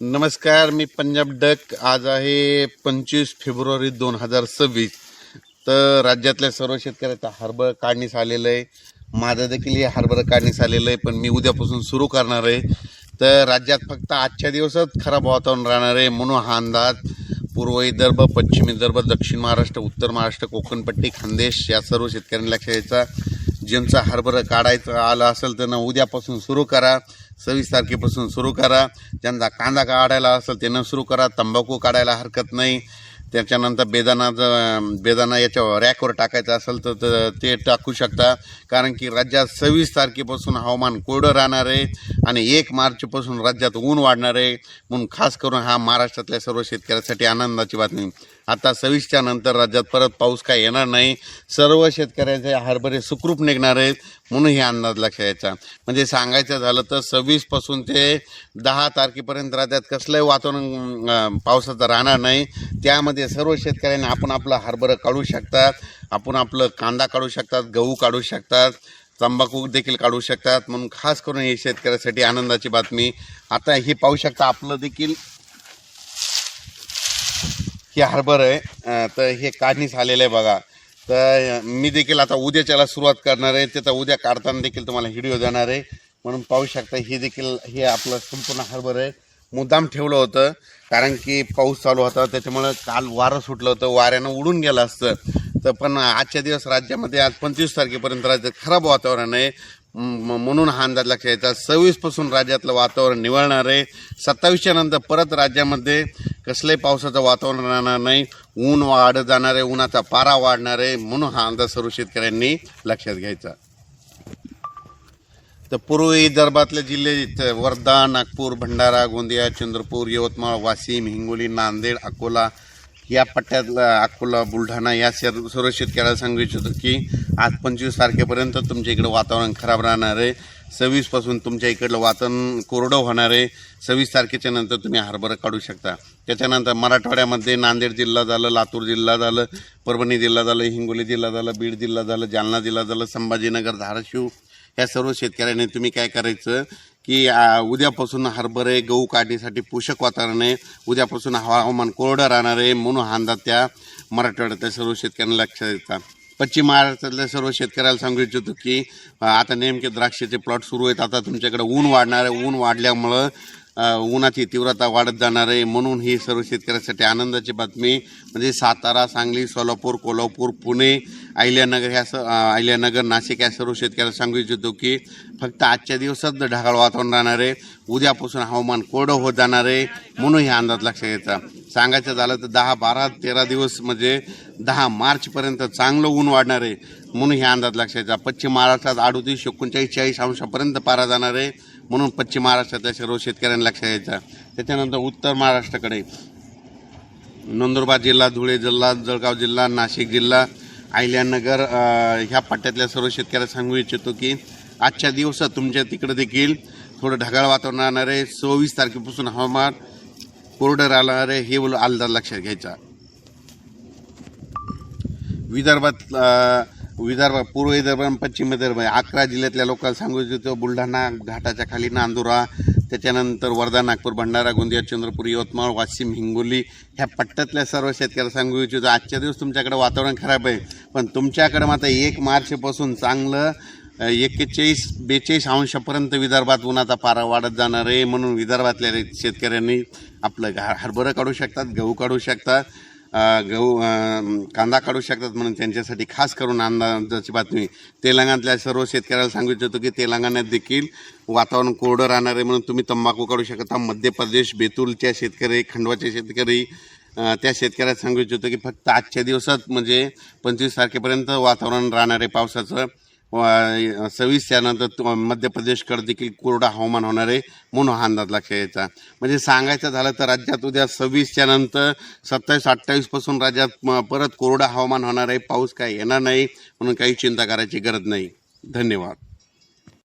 नमस्कार, मी पंजाब डक. आज आहे 25 फेब्रुवारी 2026. तर राज्यातल्या सर्व शेतकऱ्याचा हरभरा काढणीस आलेलं आहे. माझं देखील हे हरभरा काढणीस आलेलं आहे, पण मी उद्यापासून सुरू करणार आहे. तर राज्यात फक्त आजच्या दिवसात खराब वातावरण राहणार आहे म्हणून हा अंदाज. पूर्व विदर्भ, पश्चिम विदर्भ, दक्षिण महाराष्ट्र, उत्तर महाराष्ट्र, कोकणपट्टी, खानदेश या सर्व शेतकऱ्यांनी लक्ष द्यायचा. ज्यांचा हरभरा काढायचं आलं असेल तर उद्यापासून सुरू करा. 26 तारखेपासून सुरू करा. ज्यांचा कांदा काढायला असेल त्यानं सुरू करा. तंबाखू काढायला हरकत नाही. त्याच्यानंतर बेदाणा याच्यावर रॅकवर टाकायचं असेल तर ते टाकू शकता. कारण की राज्यात 26 तारखेपासून हवामान कोरडं राहणार आहे आणि 1 मार्चपासून राज्यात ऊन वाढणार आहे. म्हणून खास करून हा महाराष्ट्रातल्या सर्व शेतकऱ्यांसाठी आनंदाची बातमी. आता 26च्या नंतर राज्यात परत पाऊस काय येणार नाही. सर्व शेतकऱ्यांचे हरभरे सुखरूप निघणार आहेत म्हणून हे अंदाज लक्षात यायचा. म्हणजे सांगायचं झालं तर 26 पासून ते 10 तारखेपर्यंत राज्यात कसलंही वातावरण पावसाचं राहणार नाही. त्यामध्ये सर्व शेतकऱ्यांनी आपण आपला हरभरा काढू शकतात, आपण आपलं कांदा काढू शकतात, गहू काढू शकतात, तंबाखू देखील काढू शकतात. म्हणून खास करून हे शेतकऱ्यासाठी आनंदाची बातमी. आता हे पाहू शकता, आपलं देखील हे हरभरा आहे. तर हे काढणीस आलेलं आहे बघा. तर मी देखील आता उद्याच्याला सुरुवात करणार आहे. त्याचा उद्या काढताना देखील तुम्हाला व्हिडिओ देणार आहे. म्हणून पाहू शकता, हे आपलं संपूर्ण हरभरा आहे. मुद्दाम ठेवलं होतं कारण की पाऊस चालू होता, त्याच्यामुळं काल वारं सुटलं होतं, वाऱ्यानं उडून गेलं असतं. तर पण आजच्या दिवस राज्यामध्ये आज 25 तारखेपर्यंत राज्यात खराब वातावरण आहे म्हणून हा अंदाज लक्षात यायचा. 26 पासून राज्यातलं वातावरण निवळणार आहे. 27च्या नंतर परत राज्यामध्ये कसलंही पावसाचं वातावरण राहणार नाही. ऊन वाढत जाणार आहे, उन्हाचा पारा वाढणार आहे म्हणून हा अंदाज सर्व शेतकऱ्यांनी लक्षात घ्यायचा. तर पूर्व विदर्भातले जिल्हे वर्धा, नागपूर, भंडारा, गोंदिया, चंद्रपूर, यवतमाळ, वाशिम, हिंगोली, नांदेड, अकोला या पट्ट्यातला अकोला, बुलढाणा या सर्व शेतकऱ्याला सांगू इच्छितो की आज 25 तारखेपर्यंत तुमच्या इकडं वातावरण खराब राहणार आहे. 26 पासून तुमच्या इकडलं वातावरण कोरडं होणार आहे. 26 तारखेच्या नंतर तुम्ही हरभरा काढू शकता. त्याच्यानंतर मराठवाड्यामध्ये नांदेड जिल्हा झालं, लातूर जिल्हा झालं, परभणी जिल्हा झालं, हिंगोली जिल्हा झालं, बीड जिल्हा झालं, जालना जिल्हा झालं, संभाजीनगर, धाराशिव या सर्व शेतकऱ्यांनी तुम्ही काय करायचं की उद्यापासून हरभरे गहू काढणीसाठी पोषक वातावरण आहे. उद्यापासून हवामान कोरडं राहणार आहे म्हणून हा अंदाज त्या मराठवाड्यातल्या सर्व शेतकऱ्यांना लक्षात येतात. पश्चिम महाराष्ट्रातल्या सर्व शेतकऱ्याला सांगू इच्छितो की आता नेमके द्राक्षाचे प्लॉट सुरू आहेत. आता तुमच्याकडे ऊन वाढणार आहे. ऊन वाढल्यामुळं उन्हाची तीव्रता वाढत जाणार आहे म्हणून ही सर्व शेतकऱ्यांसाठी आनंदाची बातमी. म्हणजे सातारा, सांगली, सोलापूर, कोल्हापूर, पुणे, अहिल्यानगर, नाशिक या सर्व शेतकऱ्याला सांगू इच्छितो की फक्त आजच्या दिवसात ढगाळ वातावरण राहणार आहे. उद्यापासून हवामान कोरडं होत जाणार आहे म्हणून हे अंदाज लक्षात घ्यायचा. सांगायचं झालं तर 10, 12, 13 दिवस म्हणजे 10 मार्चपर्यंत चांगलं ऊन वाढणार आहे म्हणून हे अंदाज लक्षात घ्यायचा. पश्चिम महाराष्ट्रात 38, 39, 40 अंशापर्यंत पारा जाणार आहे म्हणून पश्चिम महाराष्ट्रातल्या सर्व शेतकऱ्यांना लक्षात घ्यायचा. त्याच्यानंतर उत्तर महाराष्ट्राकडे नंदुरबार जिल्हा, धुळे जिल्हा, जळगाव जिल्हा, नाशिक जिल्हा, अहिल्यानगर ह्या पट्ट्यातल्या सर्व शेतकऱ्यांना सांगू इच्छितो की आजच्या दिवसात तुमच्या तिकडे देखील थोडं ढगाळ वातावरण राहणार आहे. 26 तारखेपासून हवामान कोरडं राहणार आहे हे अंदाज लक्षात घ्यायचा. विदर्भ, पूर्व विदर्भ आणि पश्चिम विदर्भ 11 जिल्ह्यातल्या लोकांना सांगू इच्छितो. बुलढाणा घाटाच्या खाली नांदुरा, त्याच्यानंतर वर्धा, नागपूर, भंडारा, गोंदिया, चंद्रपूर, यवतमाळ, वाशिम, हिंगोली ह्या पट्ट्यातल्या सर्व शेतकऱ्यांना सांगू इच्छितो आजच्या दिवस तुमच्याकडे वातावरण खराब आहे पण तुमच्याकडे मात्र 1 मार्चपासून चांगलं 41-42 अंशापर्यंत विदर्भात उन्हाचा पारा वाढत जाणार आहे म्हणून विदर्भातल्या शेतकऱ्यांनी आपलं हरभरा काढू शकतात, गहू काढू शकतात, कांदा काढू शकतात म्हणून त्यांच्यासाठी खास करून आनंदाची बातमी. तेलंगणातल्या सर्व शेतकऱ्याला सांगू इच्छितो की तेलंगणात देखील वातावरण कोरडं राहणार आहे म्हणून तुम्ही तंबाखू काढू शकता. मध्य प्रदेश, बेतूलच्या शेतकरी, खंडवाचे शेतकरी त्या शेतकऱ्याला सांगू इच्छितो की फक्त आजच्या दिवसात म्हणजे 25 तारखेपर्यंत वातावरण राहणार आहे पावसाचं. 26च्या नंतर मध्य प्रदेशकडे देखील कोरडा हवामान होणार आहे म्हणून हा अंदाज लक्षात यायचा. म्हणजे सांगायचं झालं तर राज्यात उद्या 26च्या नंतर 27-28 पासून राज्यात परत कोरडा हवामान होणार आहे. पाऊस काय येणार नाही म्हणून काही चिंता करायची गरज नाही. धन्यवाद.